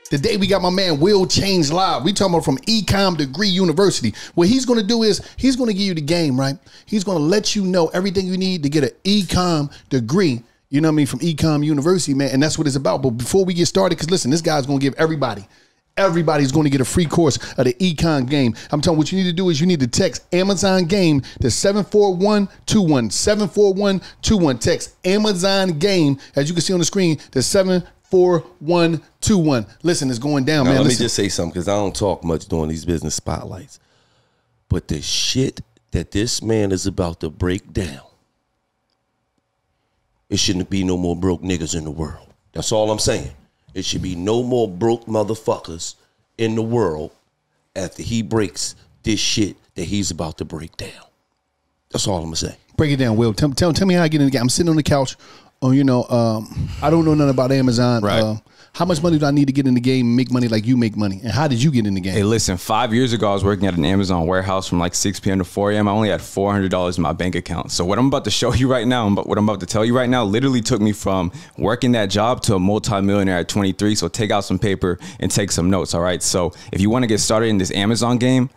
Today we got my man Will Change Live. We talking about from Ecom Degree University. What he's going to do is he's going to give you the game, right? He's going to let you know everything you need to get an Ecom degree. You know what I mean? From Ecom University, man. And that's what it's about. But before we get started, because listen, this guy's going to give everybody's going to get a free course of the Econ game. I'm telling you, what you need to do is you need to text Amazon game to 74121. 74121. Text Amazon game, as you can see on the screen, to 74121. Listen, it's going down, now, man. Let me just say something, because I don't talk much during these business spotlights. But the shit that this man is about to break down, it shouldn't be no more broke niggas in the world. That's all I'm saying. It should be no more broke motherfuckers in the world after he breaks this shit that he's about to break down. That's all I'm gonna say. Break it down, Will. Tell me how I get in the game. I'm sitting on the couch. Oh, I don't know nothing about Amazon. Right. How much money do I need to get in the game and make money like you make money? And how did you get in the game? Hey, listen, 5 years ago, I was working at an Amazon warehouse from like 6 p.m. to 4 a.m. I only had $400 in my bank account. So what I'm about to show you right now, what I'm about to tell you right now, literally took me from working that job to a multi-millionaire at 23. So take out some paper and take some notes, all right? So if you want to get started in this Amazon game,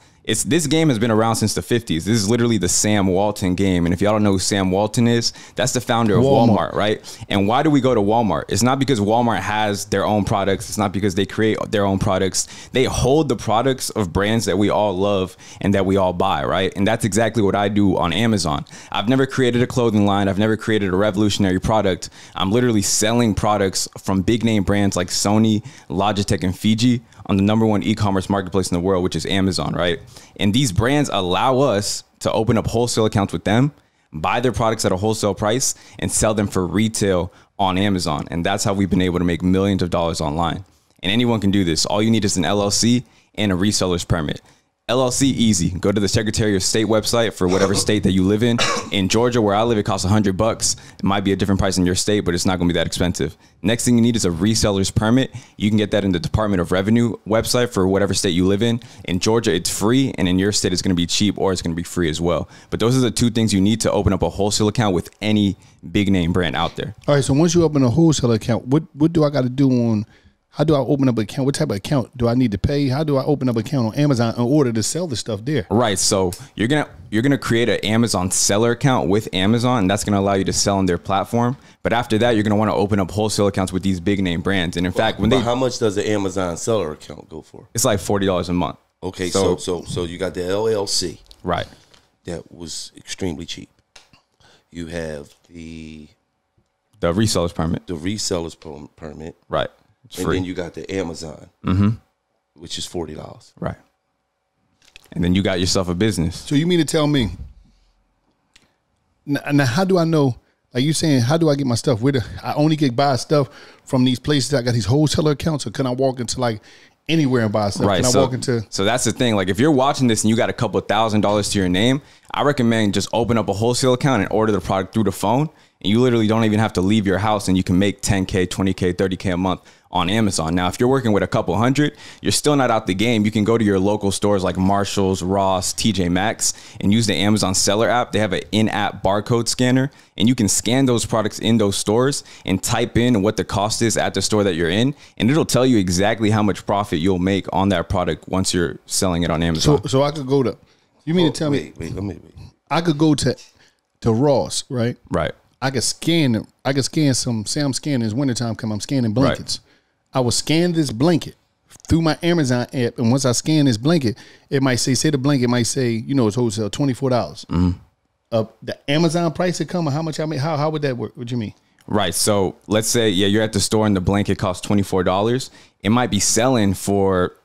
this game has been around since the 50s. This is literally the Sam Walton game. And if y'all don't know who Sam Walton is, that's the founder of Walmart, right? And why do we go to Walmart? It's not because Walmart has their own products. It's not because they create their own products. They hold the products of brands that we all love and that we all buy, right? And that's exactly what I do on Amazon. I've never created a clothing line. I've never created a revolutionary product. I'm literally selling products from big name brands like Sony, Logitech, and Fiji on the #1 e-commerce marketplace in the world, which is Amazon, right? And these brands allow us to open up wholesale accounts with them, buy their products at a wholesale price, and sell them for retail on Amazon. And that's how we've been able to make millions of dollars online. And anyone can do this. All you need is an LLC and a reseller's permit. LLC, easy. Go to the Secretary of State website for whatever state that you live in. In Georgia, where I live, it costs $100. It might be a different price in your state, but it's not going to be that expensive. Next thing you need is a reseller's permit. You can get that in the Department of Revenue website for whatever state you live in. In Georgia, it's free, and in your state, it's going to be cheap, or it's going to be free as well. But those are the two things you need to open up a wholesale account with any big name brand out there. All right, so once you open a wholesale account, what do I got to do on? How do I open up an account? What type of account do I need to pay? How do I open up an account on Amazon in order to sell the stuff there? Right. So you're gonna create an Amazon seller account with Amazon, and that's gonna allow you to sell on their platform. But after that, you're gonna want to open up wholesale accounts with these big name brands. And in fact, how much does the Amazon seller account go for? It's like $40 a month. Okay, so you got the LLC, right? That was extremely cheap. You have the reseller's permit. The reseller's permit, right? And then you got the Amazon, which is $40. Right. And then you got yourself a business. So you mean to tell me, now how do I know, like you saying, how do I get my stuff? I only get buy stuff from these places. I got these wholesaler accounts, or can I walk into like anywhere and buy stuff? Right. Can I walk into? So that's the thing. Like if you're watching this and you got a couple $1,000s to your name, I recommend just open up a wholesale account and order the product through the phone. And you literally don't even have to leave your house, and you can make 10K, 20K, 30K a month on Amazon. Now, if you're working with a couple hundred, you're still not out the game. You can go to your local stores like Marshall's, Ross, TJ Maxx, and use the Amazon Seller app. They have an in-app barcode scanner, and you can scan those products in those stores and type in what the cost is at the store that you're in, and it'll tell you exactly how much profit you'll make on that product once you're selling it on Amazon. So I could go to, you mean to tell me, wait. I could go to Ross, right? Right. I could scan them. I could scan some. Say I'm scanning. It's wintertime. I'm scanning blankets. Right. I will scan this blanket through my Amazon app, and once I scan this blanket, it might say the blanket might say, it's wholesale $24. The Amazon price it come, or how much I make? How would that work? What do you mean? Right. So let's say you're at the store and the blanket costs $24. It might be selling for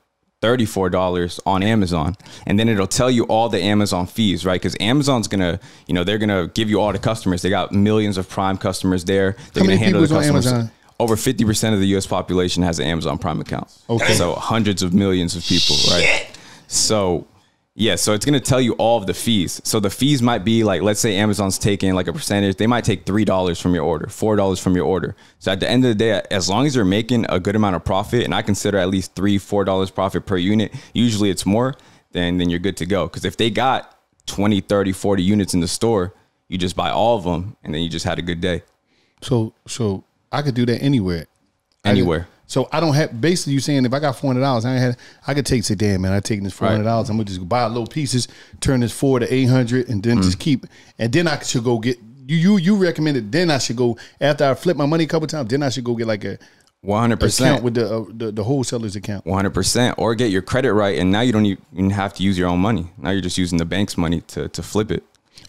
$34 on Amazon, and then it'll tell you all the Amazon fees, right? Because Amazon's gonna, they're gonna give you all the customers. They got millions of Prime customers there. They're How many gonna handle the customers. On Amazon? Over 50% of the U.S. population has an Amazon Prime account. Okay, so hundreds of millions of people, right? So yeah, so it's gonna tell you all of the fees. So the fees might be like, let's say Amazon's taking like a percentage. They might take $3 from your order, $4 from your order. So at the end of the day, as long as you're making a good amount of profit, and I consider at least $3-4 profit per unit, usually it's more, then you're good to go. Because if they got 20, 30, 40 units in the store, you just buy all of them, and then you just had a good day. So I could do that anywhere. Anywhere. So I don't have, basically you saying if I got $400, I could take, say, damn man, I taking this $400. I'm gonna just buy little pieces, turn this 4 to 800, and then just keep. And then I should go get you recommended. Then I should go after I flip my money a couple times. Then I should go get like a 100% account with the wholesaler's account. 100%, or get your credit right, and now you don't even have to use your own money. Now you're just using the bank's money to flip it.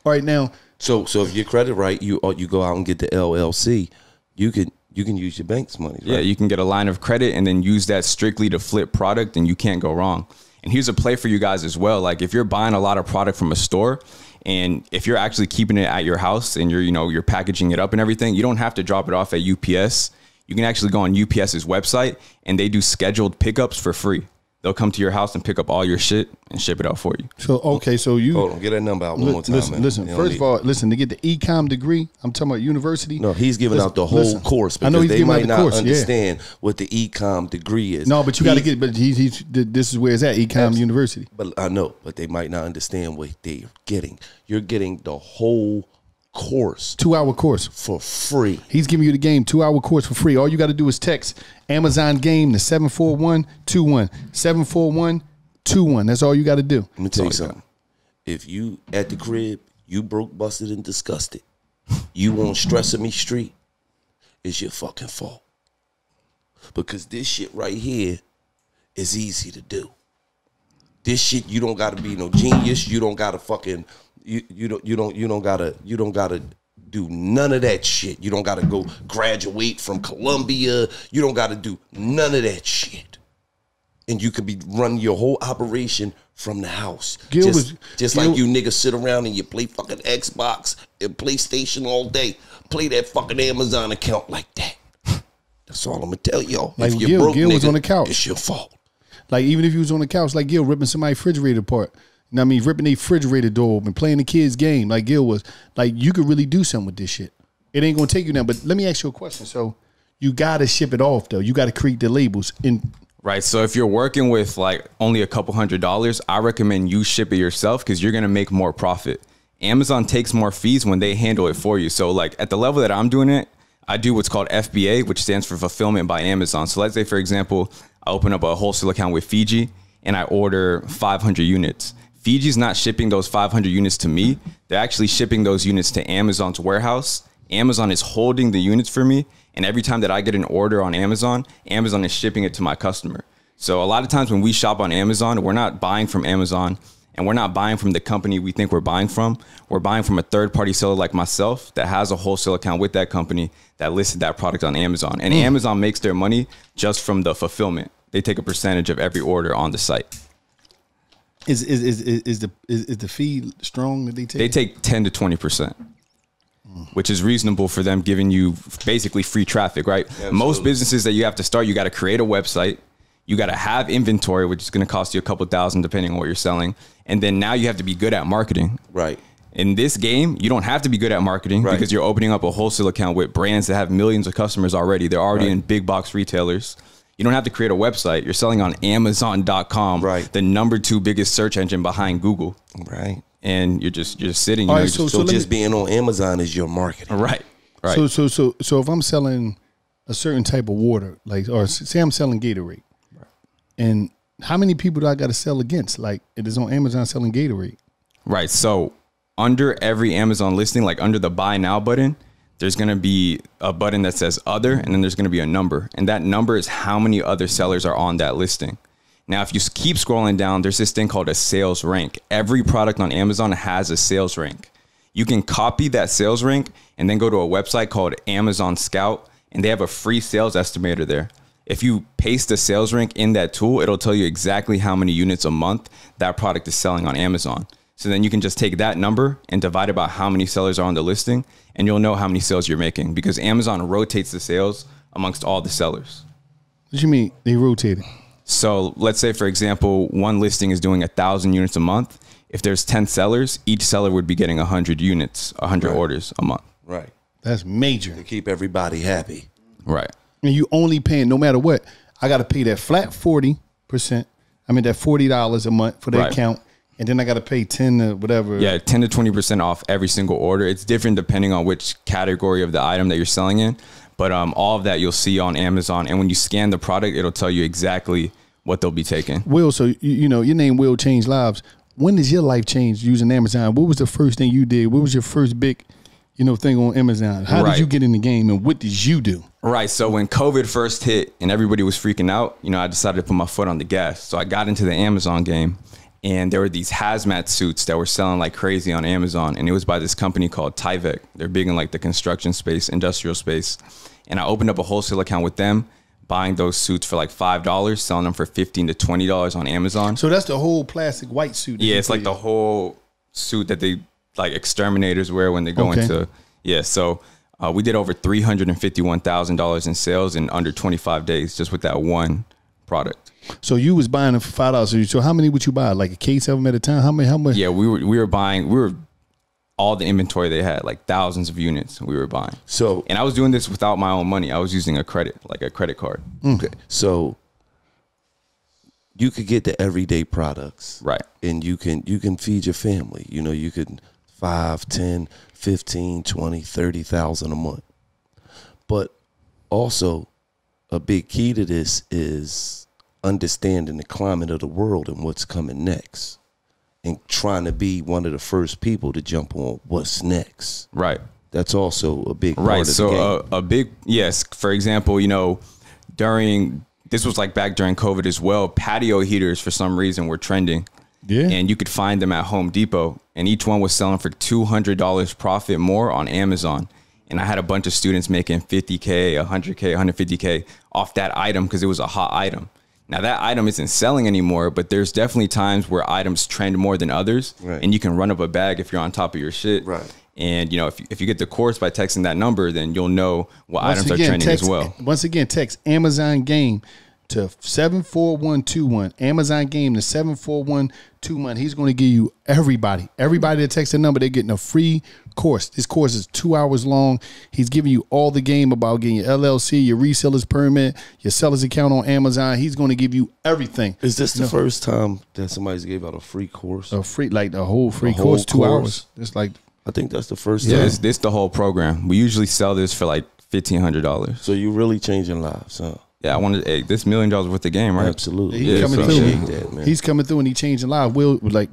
All right, now. So if your credit right, you go out and get the LLC. You can use your bank's money. Right? Yeah, you can get a line of credit and then use that strictly to flip product, and you can't go wrong. And here's a play for you guys as well. Like if you're buying a lot of product from a store, and if you're actually keeping it at your house and you're packaging it up and everything, you don't have to drop it off at UPS. You can actually go on UPS's website and they do scheduled pickups for free. They'll come to your house and pick up all your shit and ship it out for you. So, okay, so you... Hold on, get that number out one more time. Listen, first of all, to get the e-com degree, I'm talking about university. No, he's giving out the whole course because I know he's they giving out might the not course, understand what the e-com degree is. No, but you got to get, but this is where it's at, e-com university. But I know, but they might not understand what they're getting. You're getting the whole course. 2-hour course. For free. He's giving you the game, 2-hour course for free. All you got to do is text Amazon game to 74121. 74121. That's all you got to do. Let me tell you something. If you at the crib, you broke, busted, and disgusted, you on Stressing Me Street, it's your fucking fault. Because this shit right here is easy to do. This shit, you don't gotta be no genius. You don't gotta fucking you don't gotta do none of that shit. You don't gotta go graduate from Columbia. You don't gotta do none of that shit. And you could be running your whole operation from the house. Just like you niggas sit around and you play fucking Xbox and PlayStation all day. Play that fucking Amazon account like that. That's all I'm gonna tell y'all. Like if you're broke, Gil nigga, was on the couch. It's your fault. Like even if he was on the couch, like Gil ripping somebody's refrigerator apart. You know what I mean? Ripping a refrigerator door open, playing the kids' game like Gil was. Like you could really do something with this shit. It ain't gonna take you now. But let me ask you a question. So you gotta ship it off though. You gotta create the labels in. Right. So if you're working with like only a couple $100s, I recommend you ship it yourself because you're going to make more profit. Amazon takes more fees when they handle it for you. So like at the level that I'm doing it, I do what's called FBA, which stands for Fulfillment by Amazon. So let's say, for example, I open up a wholesale account with Fiji and I order 500 units. Fiji's not shipping those 500 units to me. They're actually shipping those units to Amazon's warehouse. Amazon is holding the units for me. And every time that I get an order on Amazon, Amazon is shipping it to my customer. So a lot of times when we shop on Amazon, we're not buying from Amazon and we're not buying from the company we think we're buying from. We're buying from a third-party seller like myself that has a wholesale account with that company that listed that product on Amazon. And Amazon makes their money just from the fulfillment. They take a percentage of every order on the site. Is the fee strong that they take? They take 10 to 20%. Which is reasonable for them giving you basically free traffic, right? Absolutely. Most businesses that you have to start, you got to create a website. You got to have inventory, which is going to cost you a couple $1,000 depending on what you're selling. And then now you have to be good at marketing. Right. In this game, you don't have to be good at marketing because you're opening up a wholesale account with brands that have millions of customers already. They're already in big box retailers. You don't have to create a website. You're selling on Amazon.com, the #2 biggest search engine behind Google. Right. And you're just sitting. Right, so just being on Amazon is your marketing. Right. So if I'm selling a certain type of water, like, or say I'm selling Gatorade, and how many people do I got to sell against? Like it is on Amazon selling Gatorade. Right. So under every Amazon listing, like under the buy now button, there's going to be a button that says other, and then there's going to be a number. And that number is how many other sellers are on that listing. Now, if you keep scrolling down, there's this thing called a sales rank. Every product on Amazon has a sales rank. You can copy that sales rank and then go to a website called Amazon Scout, and they have a free sales estimator there. If you paste the sales rank in that tool, it'll tell you exactly how many units a month that product is selling on Amazon. So then you can just take that number and divide it by how many sellers are on the listing, and you'll know how many sales you're making because Amazon rotates the sales amongst all the sellers. What do you mean they rotate it? So let's say, for example, one listing is doing 1,000 units a month. If there's 10 sellers, each seller would be getting 100 units, 100 orders a month. Right. That's major. To keep everybody happy. Right. And you only paying, no matter what, I got to pay that flat 40%. I mean, that $40 a month for the account. And then I got to pay 10 to whatever. Yeah, 10 to 20% off every single order. It's different depending on which category of the item that you're selling in. But all of that you'll see on Amazon. And when you scan the product, it'll tell you exactly what they'll be taking. Will, so you know your name will change lives. When does your life change using Amazon? What was the first thing you did? What was your first big, thing on Amazon? How did you get in the game, and what did you do? Right. So when COVID first hit and everybody was freaking out, I decided to put my foot on the gas. So I got into the Amazon game, and there were these hazmat suits that were selling like crazy on Amazon. And it was by this company called Tyvek. They're big in like the construction space, industrial space. And I opened up a wholesale account with them, buying those suits for like $5, selling them for $15 to $20 on Amazon. So that's the whole plastic white suit. Yeah, it's like the whole suit that they like exterminators wear when they go into. Yeah, so we did over $351,000 in sales in under 25 days just with that one product. So you was buying them for $5. So how many would you buy? Like a case of them at a time? How much? Yeah, we were buying all the inventory they had, like thousands of units we were buying. And I was doing this without my own money. I was using a credit card. Okay. So you could get the everyday products. Right. And you can feed your family. You could 5, 10, 15, 20, 30,000 a month. But also a big key to this is understanding the climate of the world and what's coming next, and trying to be one of the first people to jump on what's next. Right. That's also a big part of the game. A big, yes. For example, this was like back during COVID as well, patio heaters for some reason were trending. Yeah. And you could find them at Home Depot, and each one was selling for $200 profit more on Amazon. And I had a bunch of students making $50K, $100K, $150K off that item because it was a hot item. Now that item isn't selling anymore, but there's definitely times where items trend more than others, right. And you can run up a bag if you're on top of your shit. Right. And if you get the course by texting that number, then you'll know what items are trending as well. Once again, text Amazon Game to 74121. Amazon Game to 74121. He's going to give you everybody that texts the number, they're getting a free course. This course is 2 hours long. He's giving you all the game about getting your LLC, your reseller's permit, your seller's account on Amazon. He's going to give you everything. Is this the first time that somebody's gave out a free course? A free, like the whole free course, 2 hours. It's like, I think that's the first time. Yeah, it's the whole program. We usually sell this for like $1,500. So you really changing lives, huh? Yeah, I wanted this $1 million worth of game, right? Absolutely. He's coming through. He's coming through and he changing lives.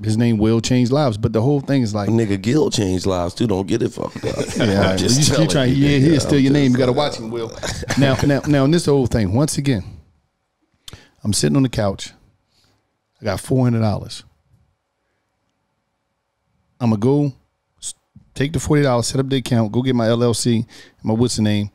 His name will change lives, but the whole thing is like, nigga, Gil changed lives too. Don't get it fucked up. Yeah, you trying. Yeah, here's still your name. You got to watch him, Will. Now, in this whole thing, once again, I'm sitting on the couch. I got $400. I'm gonna go take the $40, set up the account, go get my LLC, my what's the name.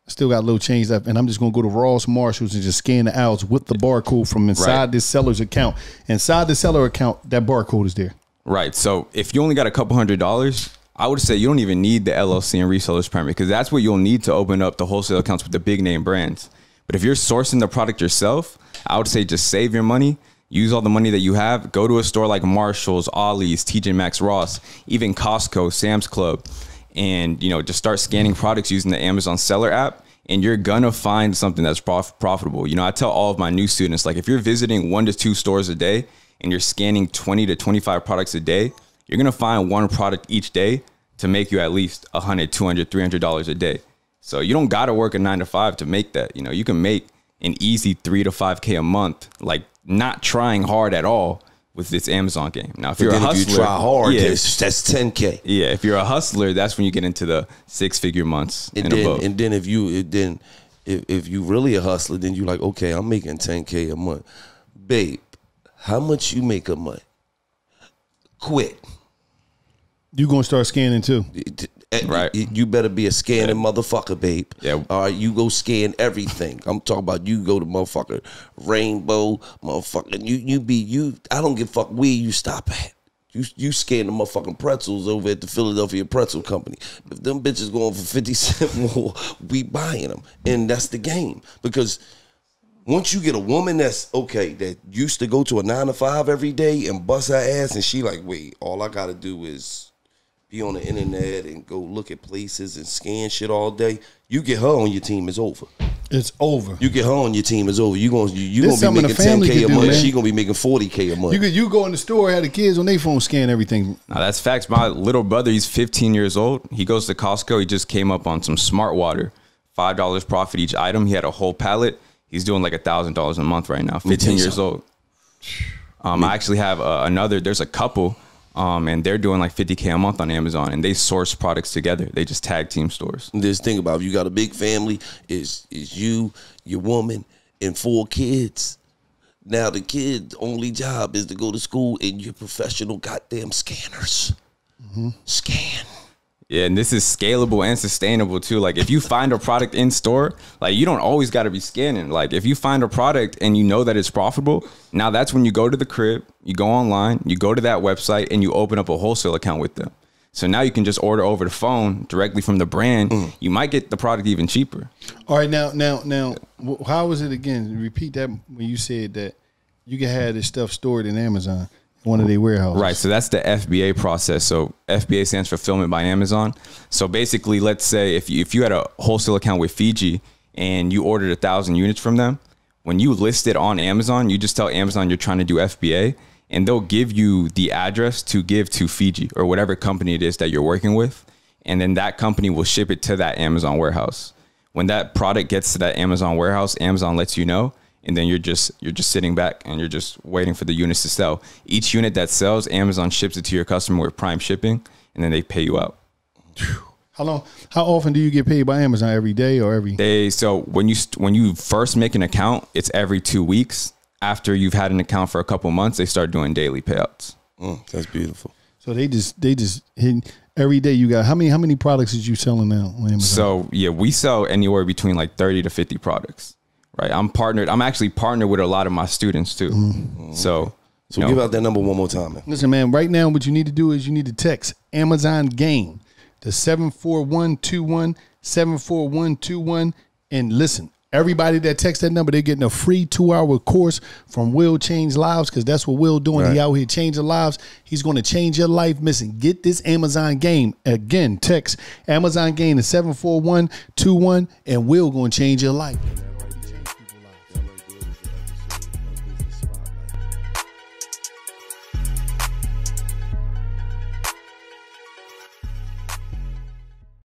Still got a little change left, and I'm just going to go to Ross Marshalls and just scan the aisles with the barcode from inside this seller's account. Inside the seller account, that barcode is there. Right. So if you only got a couple $100s, I would say you don't even need the LLC and reseller's permit because that's what you'll need to open up the wholesale accounts with the big name brands. But if you're sourcing the product yourself, I would say just save your money. Use all the money that you have. Go to a store like Marshall's, Ollie's, TJ Maxx, Ross, even Costco, Sam's Club. And, just start scanning products using the Amazon seller app, and you're going to find something that's profitable. I tell all of my new students, like if you're visiting 1 to 2 stores a day and you're scanning 20 to 25 products a day, you're going to find one product each day to make you at least $100, $200, $300 a day. So you don't got to work a 9 to 5 to make that. You can make an easy $3 to $5K a month, like not trying hard at all with this Amazon game. Now, if you're a hustler, if you try hard, that's 10K. Yeah, if you're a hustler, that's when you get into the 6-figure months and above. And then if you really a hustler, then you like, okay, I'm making 10K a month. Babe, how much you make a month? Quit. You gonna start scanning too. Right. You better be a scanning motherfucker, babe. Yeah. All right, you go scan everything. I'm talking about you go to motherfucker Rainbow, motherfucker. I don't give a fuck where you stop at. You scan the motherfucking pretzels over at the Philadelphia Pretzel Company. If them bitches going for 50 cents more, we buying them. And that's the game. Because once you get a woman that used to go to a 9 to 5 every day and bust her ass, and she like, wait, all I gotta do is be on the internet and go look at places and scan shit all day. You get her on your team, it's over. It's over. You get her on your team, it's over. You gonna be making 10K a month. She gonna be making 40K a month. You go in the store, have the kids on their phone scan everything. Now that's facts. My little brother, he's 15 years old. He goes to Costco. He just came up on some smart water $5 profit each item. He had a whole pallet. He's doing like $1,000 a month right now. 15 years old. I actually have there's a couple, and they're doing like $50K a month on Amazon, and they source products together. They just tag team stores. Just think about it. You got a big family. Is you, your woman, and 4 kids. Now the kid's only job is to go to school and your professional goddamn scanners. Scan. Yeah, and this is scalable and sustainable too. Like if you find a product in store, like you don't always got to be scanning. Like if you find a product and you know that it's profitable, now that's when you go to the crib, you go online, you go to that website and you open up a wholesale account with them. So now you can just order over the phone directly from the brand. You might get the product even cheaper. All right, now, how was it again? Repeat that when you said that you can have this stuff stored in Amazon. One of their warehouses. Right. So that's the FBA process. So FBA stands for Fulfillment by Amazon. So basically, let's say if you had a wholesale account with Fiji and you ordered 1,000 units from them, when you list it on Amazon, you just tell Amazon you're trying to do FBA, and they'll give you the address to give to Fiji or whatever company it is that you're working with. And then that company will ship it to that Amazon warehouse. When that product gets to that Amazon warehouse, Amazon lets you know. And then you're just sitting back and you're just waiting for the units to sell. Each unit that sells, Amazon ships it to your customer with Prime shipping, and then they pay you out. How often do you get paid by Amazon? Every day or every day? So when you first make an account, it's every 2 weeks. After you've had an account for a couple months, they start doing daily payouts. That's beautiful. So they just hit every day. You got how many products is you selling now on Amazon? So yeah, we sell anywhere between like 30 to 50 products. Right, I'm actually partnered with a lot of my students too. So give out that number one more time, man. Listen, man. Right now, what you need to do is you need to text Amazon Game to 74121 74121, and listen. Everybody that texts that number, they're getting a free 2-hour course from Will Change Lives, because that's what Will doing. Right. He out here changing lives. He's going to change your life. Listen, get this Amazon Game. Again, text Amazon Game to 74121, and Will going to change your life.